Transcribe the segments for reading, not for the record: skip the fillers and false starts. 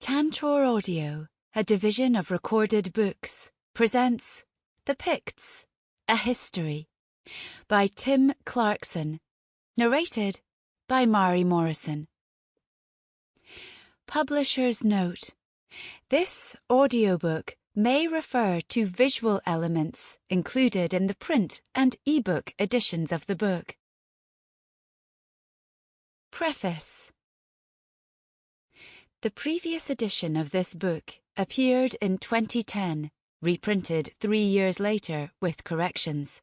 Tantor Audio, a division of recorded books, presents The Picts, A History by Tim Clarkson, narrated by Mhairi Morrison. Publisher's note: this audiobook may refer to visual elements included in the print and ebook editions of the book. Preface. The previous edition of this book appeared in 2010, reprinted 3 years later with corrections.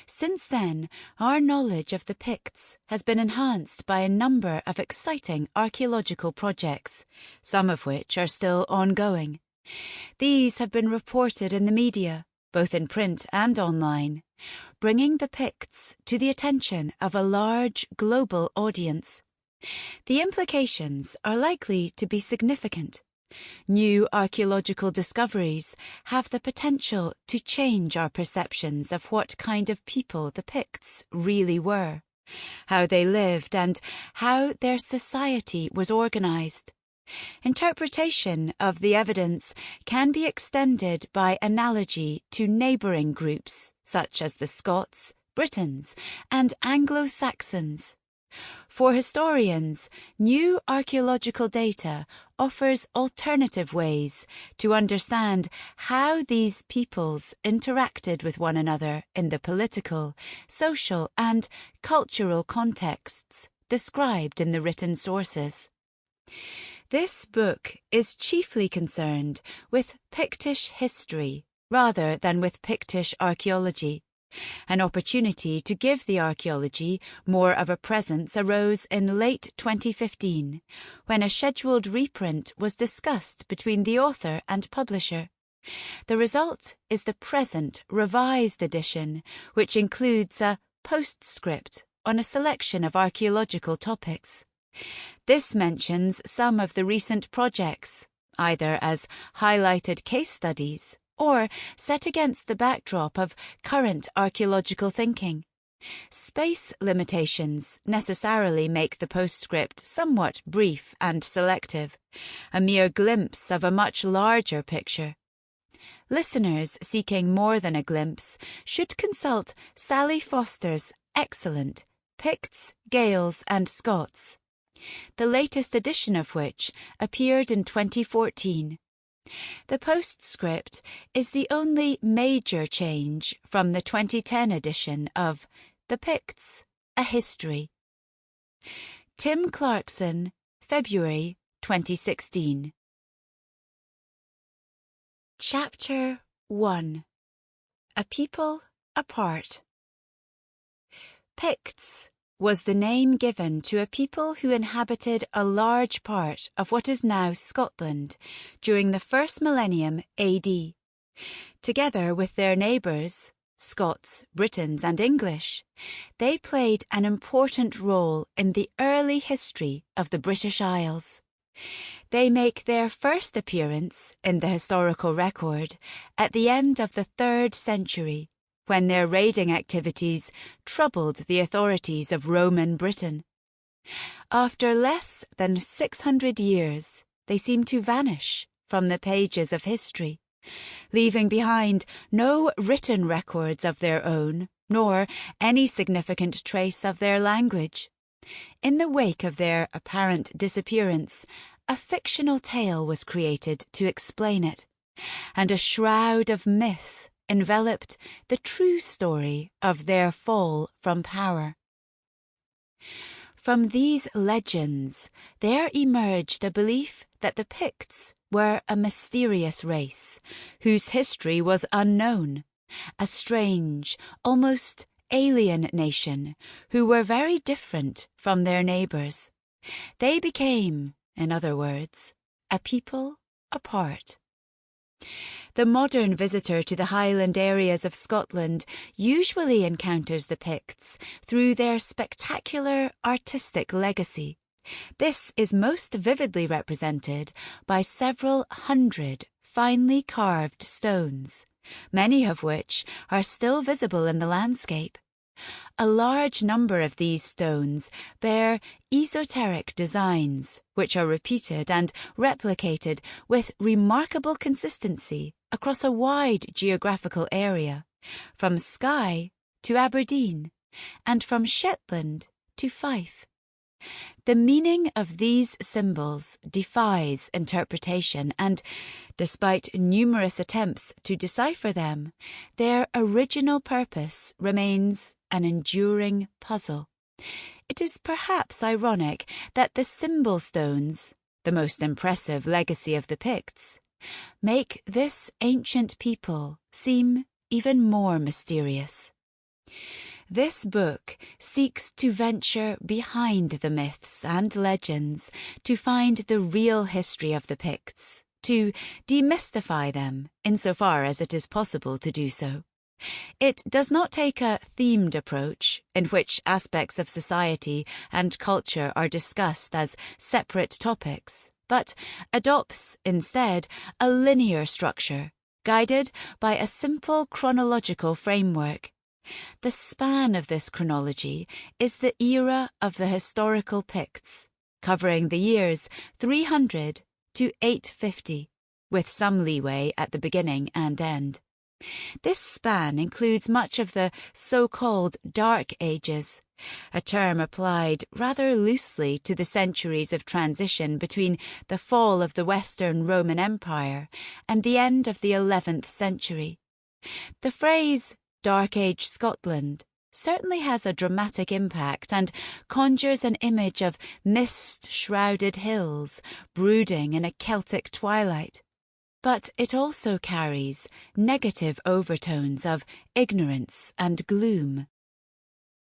Since then, our knowledge of the Picts has been enhanced by a number of exciting archaeological projects, some of which are still ongoing. These have been reported in the media, both in print and online, bringing the Picts to the attention of a large global audience. The implications are likely to be significant. New archaeological discoveries have the potential to change our perceptions of what kind of people the Picts really were, how they lived, and how their society was organized. Interpretation of the evidence can be extended by analogy to neighbouring groups such as the Scots, Britons, and Anglo-Saxons. For historians, new archaeological data offers alternative ways to understand how these peoples interacted with one another in the political, social, and cultural contexts described in the written sources. This book is chiefly concerned with Pictish history rather than with Pictish archaeology. An opportunity to give the archaeology more of a presence arose in late 2015, when a scheduled reprint was discussed between the author and publisher. The result is the present revised edition, which includes a postscript on a selection of archaeological topics. This mentions some of the recent projects, either as highlighted case studies or set against the backdrop of current archaeological thinking. Space limitations necessarily make the postscript somewhat brief and selective, a mere glimpse of a much larger picture. Listeners seeking more than a glimpse should consult Sally Foster's excellent Picts, Gaels and Scots, the latest edition of which appeared in 2014. The postscript is the only major change from the 2010 edition of The Picts, A History. Tim Clarkson, February 2016. Chapter 1. A People Apart. Picts was the name given to a people who inhabited a large part of what is now Scotland during the first millennium AD. Together with their neighbours, Scots, Britons and English, they played an important role in the early history of the British Isles. They make their first appearance in the historical record at the end of the 3rd century, when their raiding activities troubled the authorities of Roman Britain. After less than 600 years, they seem to vanish from the pages of history, leaving behind no written records of their own, nor any significant trace of their language. In the wake of their apparent disappearance, a fictional tale was created to explain it, and a shroud of myth enveloped the true story of their fall from power. From these legends, there emerged a belief that the Picts were a mysterious race, whose history was unknown, a strange, almost alien nation, who were very different from their neighbours. They became, in other words, a people apart. The modern visitor to the Highland areas of Scotland usually encounters the Picts through their spectacular artistic legacy. This is most vividly represented by several hundred finely carved stones, many of which are still visible in the landscape. A large number of these stones bear esoteric designs, which are repeated and replicated with remarkable consistency across a wide geographical area, from Skye to Aberdeen, and from Shetland to Fife. The meaning of these symbols defies interpretation and, despite numerous attempts to decipher them, their original purpose remains an enduring puzzle. It is perhaps ironic that the symbol stones, the most impressive legacy of the Picts, make this ancient people seem even more mysterious. This book seeks to venture behind the myths and legends to find the real history of the Picts, to demystify them insofar as it is possible to do so. It does not take a themed approach in which aspects of society and culture are discussed as separate topics, but adopts instead a linear structure, guided by a simple chronological framework. The span of this chronology is the era of the historical Picts, covering the years 300 to 850, with some leeway at the beginning and end. This span includes much of the so-called Dark Ages, a term applied rather loosely to the centuries of transition between the fall of the Western Roman Empire and the end of the 11th century. The phrase Dark Age Scotland certainly has a dramatic impact and conjures an image of mist-shrouded hills brooding in a Celtic twilight. But it also carries negative overtones of ignorance and gloom.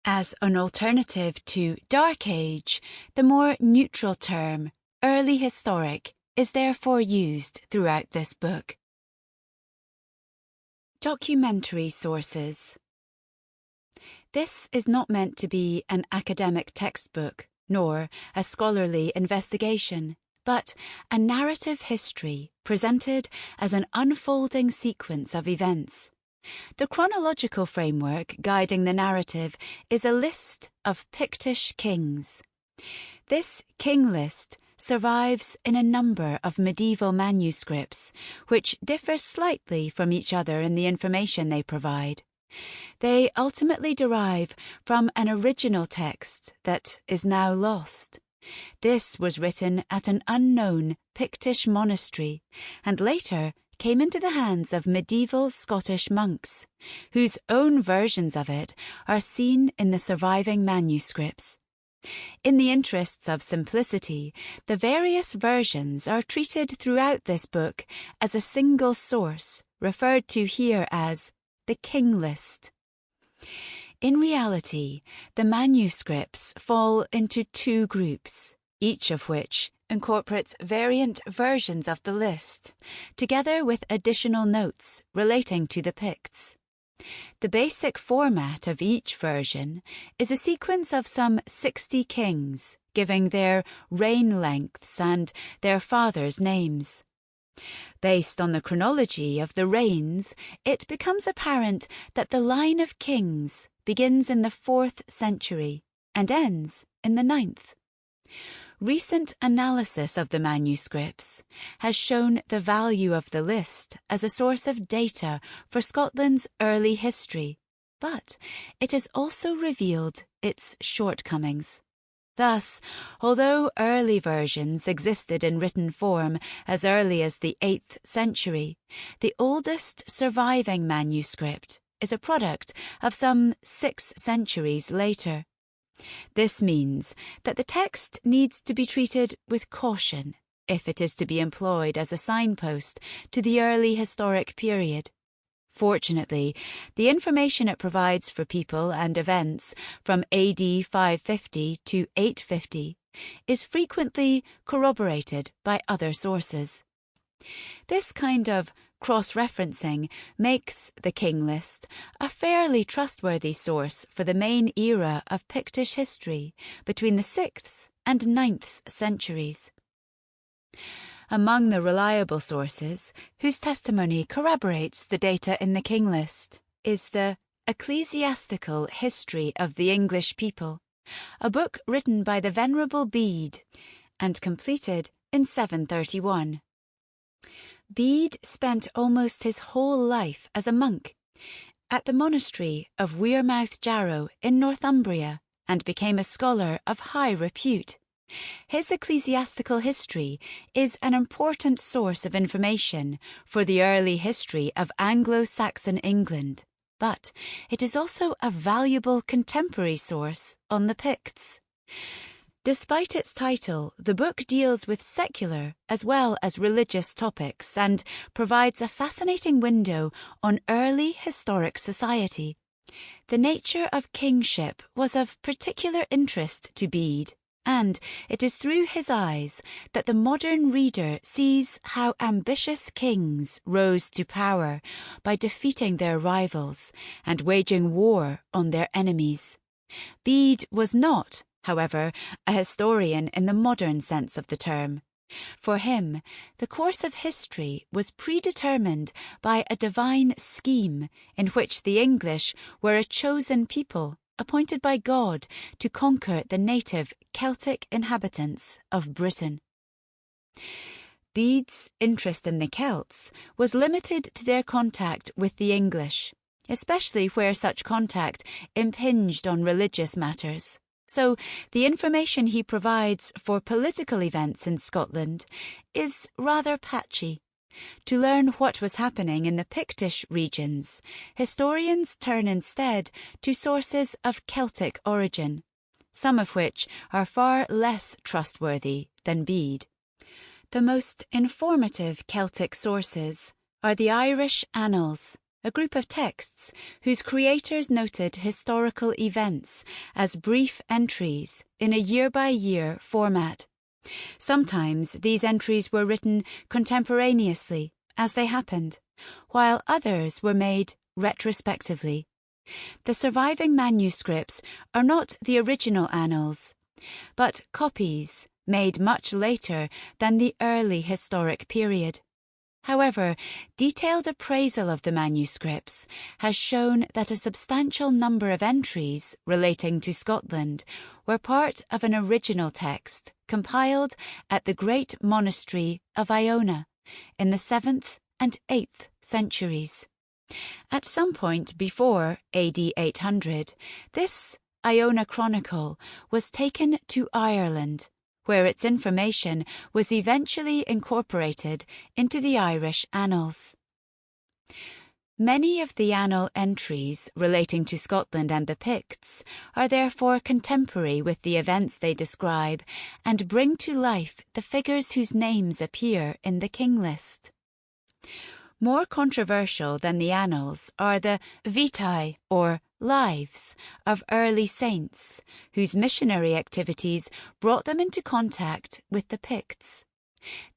As an alternative to Dark Age, the more neutral term Early Historic is therefore used throughout this book. Documentary sources. This is not meant to be an academic textbook, nor a scholarly investigation, but a narrative history presented as an unfolding sequence of events. The chronological framework guiding the narrative is a list of Pictish kings. This king list survives in a number of medieval manuscripts, which differ slightly from each other in the information they provide. They ultimately derive from an original text that is now lost. This was written at an unknown Pictish monastery, and later came into the hands of medieval Scottish monks, whose own versions of it are seen in the surviving manuscripts. In the interests of simplicity, the various versions are treated throughout this book as a single source, referred to here as the King List. In reality, the manuscripts fall into two groups, each of which incorporates variant versions of the list, together with additional notes relating to the Picts. The basic format of each version is a sequence of some 60 kings, giving their reign lengths and their fathers' names. Based on the chronology of the reigns, it becomes apparent that the line of kings begins in the 4th century and ends in the 9th. Recent analysis of the manuscripts has shown the value of the list as a source of data for Scotland's early history, but it has also revealed its shortcomings. Thus, although early versions existed in written form as early as the 8th century, the oldest surviving manuscript is a product of some 6 centuries later. This means that the text needs to be treated with caution if it is to be employed as a signpost to the early historic period. Fortunately, the information it provides for people and events from AD 550 to 850 is frequently corroborated by other sources. This kind of cross-referencing makes the King List a fairly trustworthy source for the main era of Pictish history between the 6th and 9th centuries. Among the reliable sources, whose testimony corroborates the data in the King List, is the Ecclesiastical History of the English People, a book written by the Venerable Bede and completed in 731. Bede spent almost his whole life as a monk at the monastery of Wearmouth Jarrow in Northumbria and became a scholar of high repute. His ecclesiastical history is an important source of information for the early history of Anglo-Saxon England, but it is also a valuable contemporary source on the Picts. Despite its title, the book deals with secular as well as religious topics and provides a fascinating window on early historic society. The nature of kingship was of particular interest to Bede, and it is through his eyes that the modern reader sees how ambitious kings rose to power by defeating their rivals and waging war on their enemies. Bede was not, however, a historian in the modern sense of the term. For him, the course of history was predetermined by a divine scheme in which the English were a chosen people appointed by God to conquer the native Celtic inhabitants of Britain. Bede's interest in the Celts was limited to their contact with the English, especially where such contact impinged on religious matters. So the information he provides for political events in Scotland is rather patchy. To learn what was happening in the Pictish regions, historians turn instead to sources of Celtic origin, some of which are far less trustworthy than Bede. The most informative Celtic sources are the Irish Annals, a group of texts whose creators noted historical events as brief entries in a year-by-year format. Sometimes these entries were written contemporaneously as they happened, while others were made retrospectively. The surviving manuscripts are not the original annals, but copies made much later than the early historic period. However, detailed appraisal of the manuscripts has shown that a substantial number of entries relating to Scotland were part of an original text compiled at the great monastery of Iona in the 7th and 8th centuries. At some point before AD 800, this Iona chronicle was taken to Ireland, where its information was eventually incorporated into the Irish Annals. Many of the annal entries relating to Scotland and the Picts are therefore contemporary with the events they describe and bring to life the figures whose names appear in the king list. More controversial than the annals are the vitae, or lives, of early saints, whose missionary activities brought them into contact with the Picts.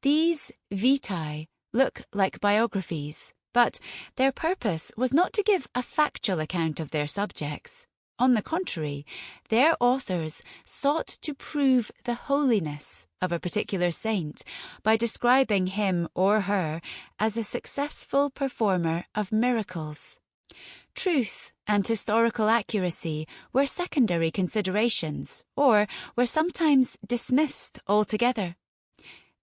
These vitae look like biographies, but their purpose was not to give a factual account of their subjects. On the contrary, their authors sought to prove the holiness of a particular saint by describing him or her as a successful performer of miracles. Truth and historical accuracy were secondary considerations, or were sometimes dismissed altogether.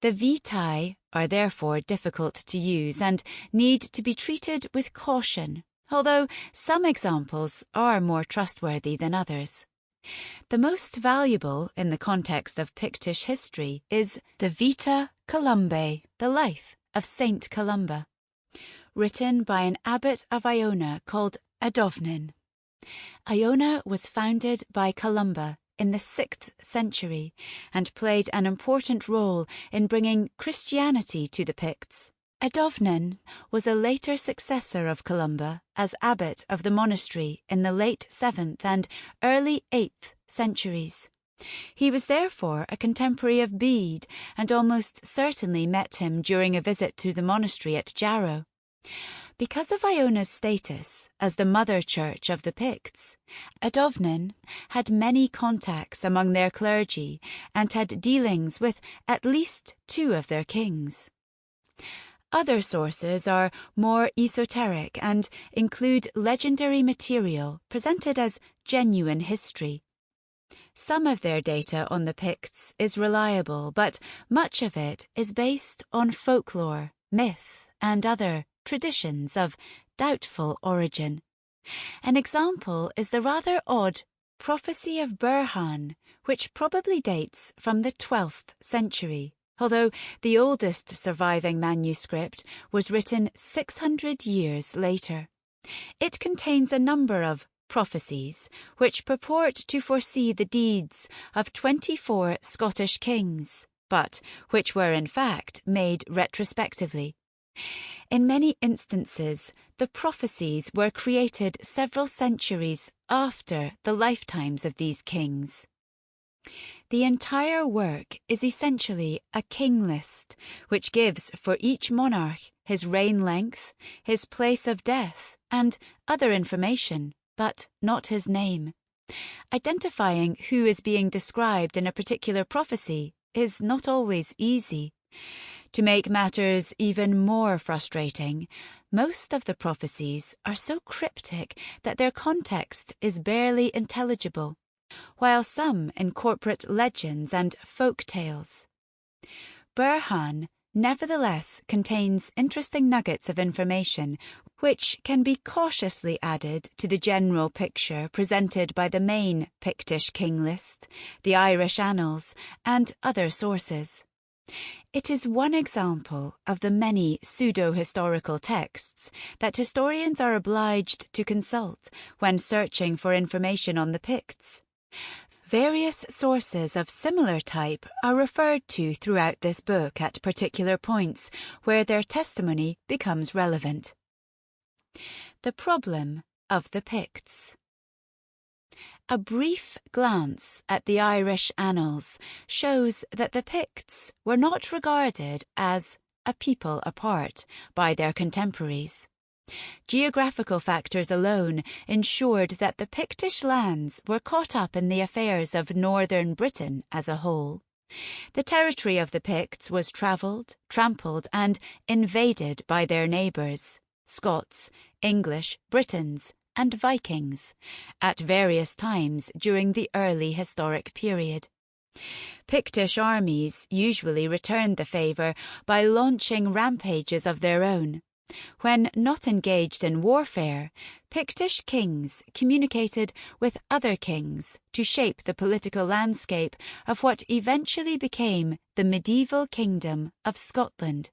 The vitae are therefore difficult to use and need to be treated with caution, although some examples are more trustworthy than others. The most valuable in the context of Pictish history is the Vita Columbae, the life of Saint Columba, written by an abbot of Iona called Adorn. Iona was founded by Columba in the 6th century and played an important role in bringing Christianity to the Picts. Adorn was a later successor of Columba as abbot of the monastery in the late 7th and early 8th centuries. He was therefore a contemporary of Bede and almost certainly met him during a visit to the monastery at Jarrow. Because of Iona's status as the mother church of the Picts, Adorn had many contacts among their clergy and had dealings with at least 2 of their kings. Other sources are more esoteric and include legendary material presented as genuine history. Some of their data on the Picts is reliable, but much of it is based on folklore, myth, and other traditions of doubtful origin. An example is the rather odd Prophecy of Burhan, which probably dates from the 12th century, although the oldest surviving manuscript was written 600 years later. It contains a number of prophecies which purport to foresee the deeds of 24 Scottish kings, but which were in fact made retrospectively. In many instances, the prophecies were created several centuries after the lifetimes of these kings. The entire work is essentially a king list, which gives for each monarch his reign length, his place of death, and other information, but not his name. Identifying who is being described in a particular prophecy is not always easy. To make matters even more frustrating, most of the prophecies are so cryptic that their context is barely intelligible, while some incorporate legends and folk tales. Burhan nevertheless contains interesting nuggets of information which can be cautiously added to the general picture presented by the main Pictish king list, the Irish Annals, and other sources. It is one example of the many pseudo-historical texts that historians are obliged to consult when searching for information on the Picts. Various sources of similar type are referred to throughout this book at particular points where their testimony becomes relevant. The problem of the Picts. A brief glance at the Irish Annals shows that the Picts were not regarded as a people apart by their contemporaries. Geographical factors alone ensured that the Pictish lands were caught up in the affairs of northern Britain as a whole. The territory of the Picts was trampled and invaded by their neighbours, Scots, English, Britons, and Vikings, at various times during the early historic period. Pictish armies usually returned the favour by launching rampages of their own. When not engaged in warfare, Pictish kings communicated with other kings to shape the political landscape of what eventually became the medieval kingdom of Scotland.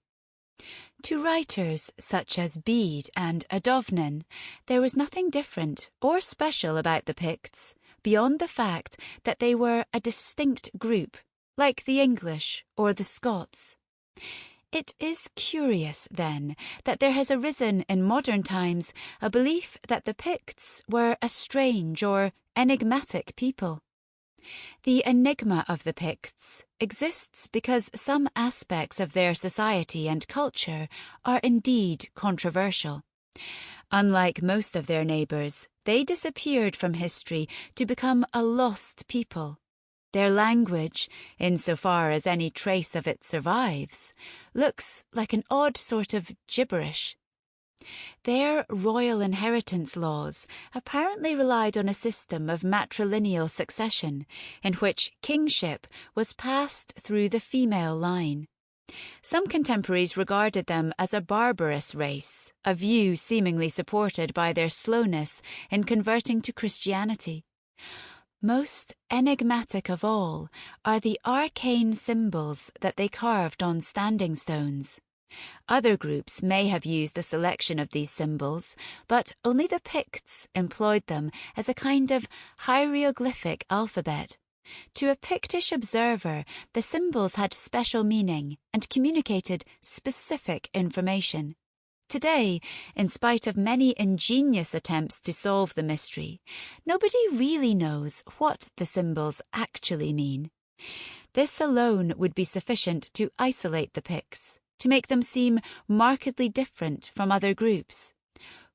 To writers such as Bede and Adorn, there was nothing different or special about the Picts beyond the fact that they were a distinct group, like the English or the Scots. It is curious, then, that there has arisen in modern times a belief that the Picts were a strange or enigmatic people. The enigma of the Picts exists because some aspects of their society and culture are indeed controversial. Unlike most of their neighbours, they disappeared from history to become a lost people. Their language, insofar as any trace of it survives, looks like an odd sort of gibberish. Their royal inheritance laws apparently relied on a system of matrilineal succession in which kingship was passed through the female line. Some contemporaries regarded them as a barbarous race, a view seemingly supported by their slowness in converting to Christianity. Most enigmatic of all are the arcane symbols that they carved on standing stones. Other groups may have used a selection of these symbols, but only the Picts employed them as a kind of hieroglyphic alphabet. To a Pictish observer, the symbols had special meaning and communicated specific information. Today, in spite of many ingenious attempts to solve the mystery, nobody really knows what the symbols actually mean. This alone would be sufficient to isolate the Picts, to make them seem markedly different from other groups.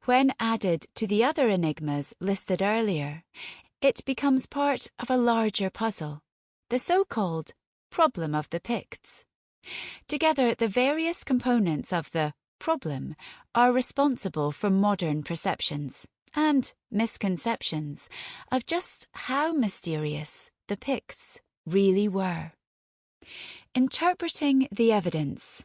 When added to the other enigmas listed earlier, it becomes part of a larger puzzle, the so-called problem of the Picts. Together, the various components of the problem are responsible for modern perceptions and misconceptions of just how mysterious the Picts really were. Interpreting the evidence.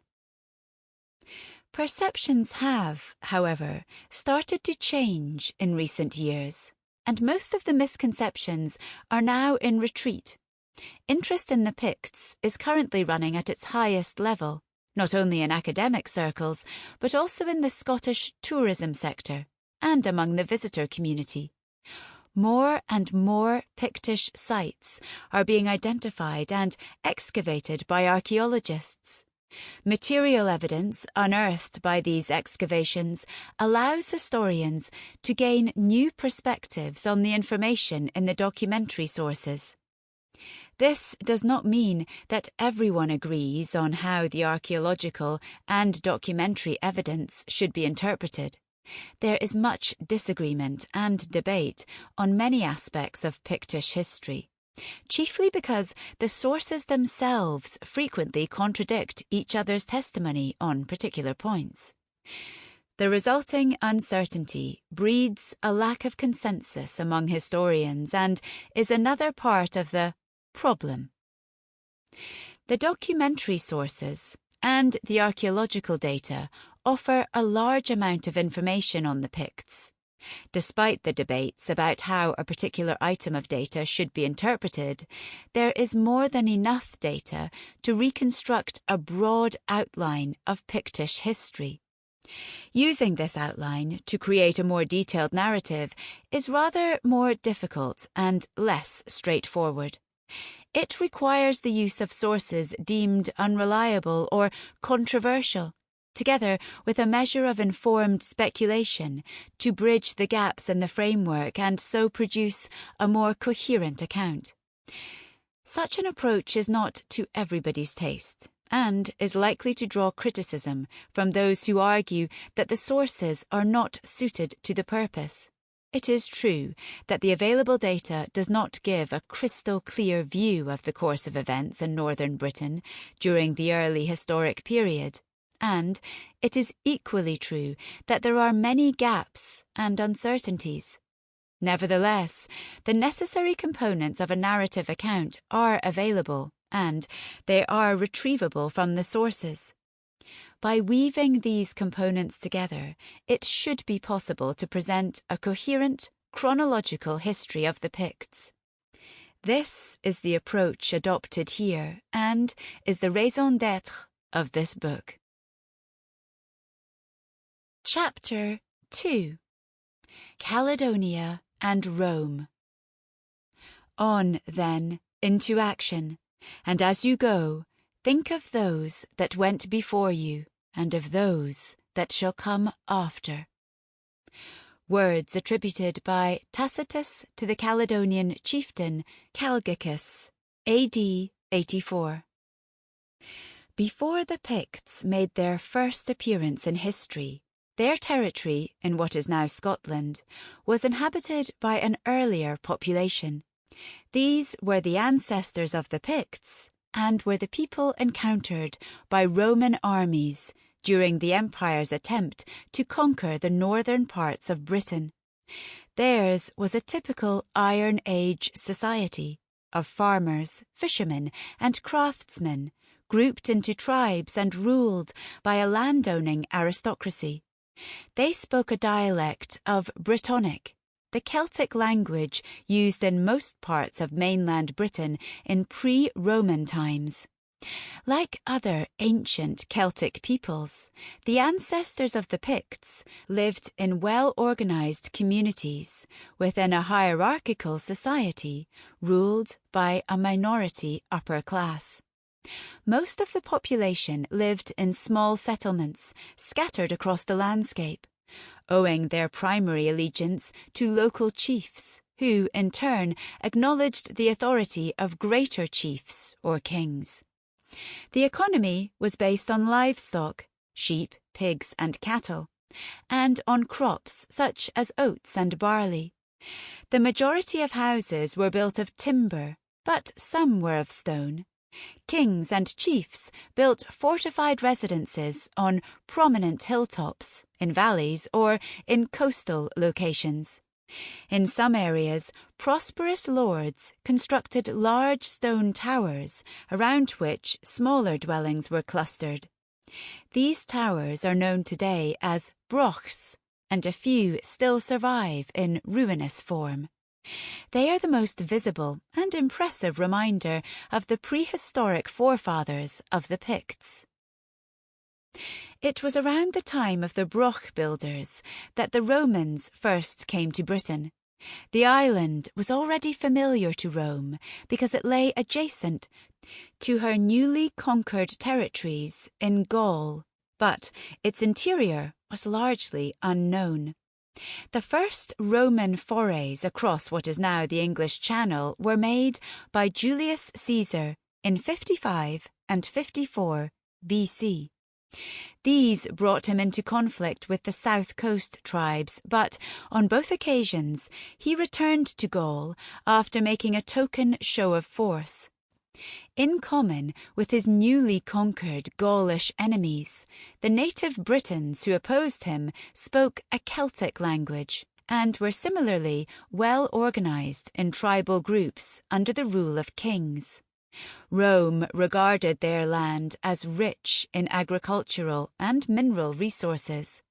Perceptions have, however, started to change in recent years, and most of the misconceptions are now in retreat. Interest in the Picts is currently running at its highest level, not only in academic circles, but also in the Scottish tourism sector and among the visitor community. More and more Pictish sites are being identified and excavated by archaeologists. Material evidence unearthed by these excavations allows historians to gain new perspectives on the information in the documentary sources. This does not mean that everyone agrees on how the archaeological and documentary evidence should be interpreted. There is much disagreement and debate on many aspects of Pictish history, chiefly because the sources themselves frequently contradict each other's testimony on particular points. The resulting uncertainty breeds a lack of consensus among historians and is another part of the problem. The documentary sources and the archaeological data offer a large amount of information on the Picts. Despite the debates about how a particular item of data should be interpreted, there is more than enough data to reconstruct a broad outline of Pictish history. Using this outline to create a more detailed narrative is rather more difficult and less straightforward. It requires the use of sources deemed unreliable or controversial, together with a measure of informed speculation to bridge the gaps in the framework and so produce a more coherent account. Such an approach is not to everybody's taste and is likely to draw criticism from those who argue that the sources are not suited to the purpose. It is true that the available data does not give a crystal clear view of the course of events in northern Britain during the early historic period, and it is equally true that there are many gaps and uncertainties. Nevertheless, the necessary components of a narrative account are available, and they are retrievable from the sources. By weaving these components together, it should be possible to present a coherent, chronological history of the Picts. This is the approach adopted here and is the raison d'être of this book. Chapter 2. Caledonia and Rome. On, then, into action, and as you go, think of those that went before you, and of those that shall come after. Words attributed by Tacitus to the Caledonian chieftain Calgacus, AD 84. Before the Picts made their first appearance in history, their territory, in what is now Scotland, was inhabited by an earlier population. These were the ancestors of the Picts and were the people encountered by Roman armies during the Empire's attempt to conquer the northern parts of Britain. Theirs was a typical Iron Age society of farmers, fishermen, and craftsmen, grouped into tribes and ruled by a landowning aristocracy. They spoke a dialect of Brittonic, the Celtic language used in most parts of mainland Britain in pre-Roman times. Like other ancient Celtic peoples, the ancestors of the Picts lived in well-organized communities within a hierarchical society ruled by a minority upper class. Most of the population lived in small settlements scattered across the landscape, owing their primary allegiance to local chiefs, who, in turn, acknowledged the authority of greater chiefs or kings. The economy was based on livestock, sheep, pigs, and cattle, and on crops such as oats and barley. The majority of houses were built of timber, but some were of stone. Kings and chiefs built fortified residences on prominent hilltops, in valleys, or in coastal locations. In some areas, prosperous lords constructed large stone towers around which smaller dwellings were clustered. These towers are known today as brochs, and a few still survive in ruinous form. They are the most visible and impressive reminder of the prehistoric forefathers of the Picts. It was around the time of the broch builders that the Romans first came to Britain. The island was already familiar to Rome because it lay adjacent to her newly conquered territories in Gaul, but its interior was largely unknown. The first Roman forays across what is now the English Channel were made by Julius Caesar in 55 and 54 BC. These brought him into conflict with the South Coast tribes, but on both occasions he returned to Gaul after making a token show of force. In common with his newly conquered Gaulish enemies, the native Britons who opposed him spoke a Celtic language and were similarly well organized in tribal groups under the rule of kings. Rome regarded their land as rich in agricultural and mineral resources,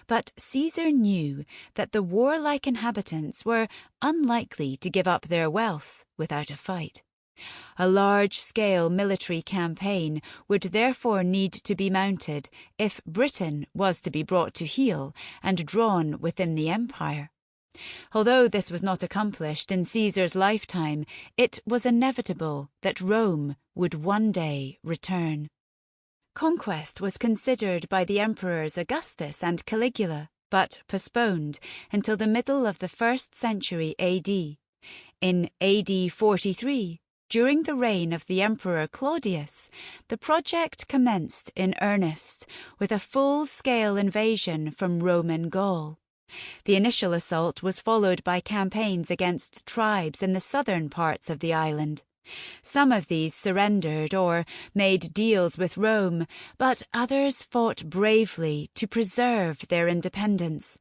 but Caesar knew that the warlike inhabitants were unlikely to give up their wealth without a fight. A large-scale military campaign would therefore need to be mounted if Britain was to be brought to heel and drawn within the empire. Although this was not accomplished in Caesar's lifetime, it was inevitable that Rome would one day return. Conquest was considered by the emperors Augustus and Caligula, but postponed until the middle of the 1st century AD. In AD 43, during the reign of the Emperor Claudius, the project commenced in earnest, with a full-scale invasion from Roman Gaul. The initial assault was followed by campaigns against tribes in the southern parts of the island. Some of these surrendered or made deals with Rome, but others fought bravely to preserve their independence.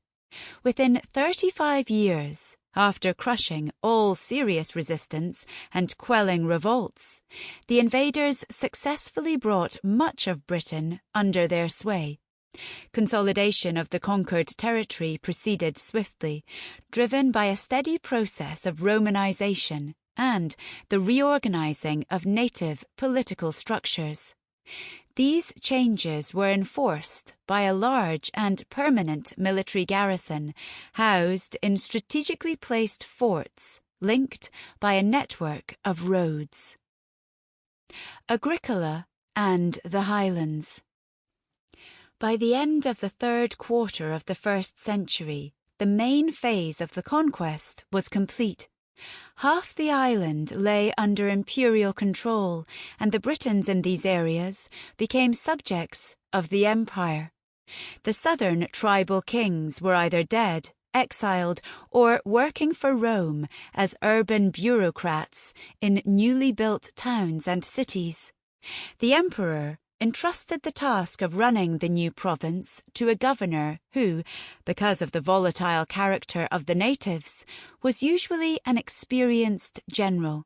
Within 35 years, after crushing all serious resistance and quelling revolts, the invaders successfully brought much of Britain under their sway. Consolidation of the conquered territory proceeded swiftly, driven by a steady process of Romanization and the reorganizing of native political structures. These changes were enforced by a large and permanent military garrison housed in strategically placed forts linked by a network of roads. Agricola and the Highlands. By the end of the 3rd quarter of the 1st century, the main phase of the conquest was complete. Half the island lay under imperial control, and the Britons in these areas became subjects of the empire. The southern tribal kings were either dead, exiled, or working for Rome as urban bureaucrats in newly built towns and cities. The emperor entrusted the task of running the new province to a governor who, because of the volatile character of the natives, was usually an experienced general.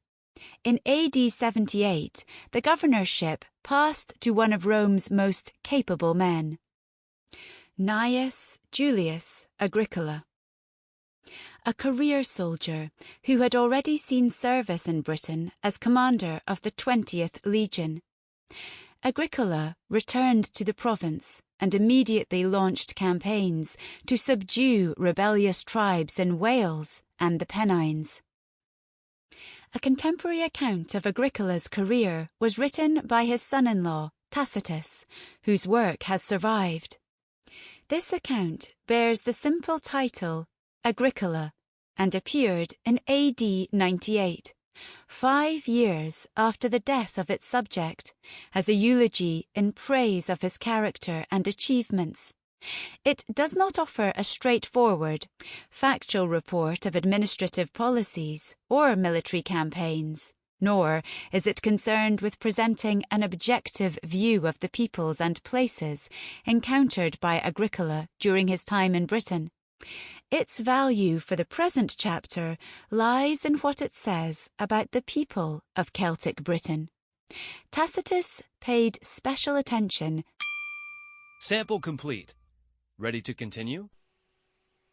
In AD 78, the governorship passed to one of Rome's most capable men, Gnaeus Julius Agricola. A career soldier who had already seen service in Britain as commander of the 20th Legion. Agricola returned to the province and immediately launched campaigns to subdue rebellious tribes in Wales and the Pennines. A contemporary account of Agricola's career was written by his son-in-law, Tacitus, whose work has survived. This account bears the simple title Agricola and appeared in AD 98. 5 years after the death of its subject, as a eulogy in praise of his character and achievements. It does not offer a straightforward, factual report of administrative policies or military campaigns, Nor is it concerned with presenting an objective view of the peoples and places encountered by Agricola during his time in Britain. Its value for the present chapter lies in what it says about the people of Celtic Britain. Tacitus paid special attention. Sample complete. Ready to continue?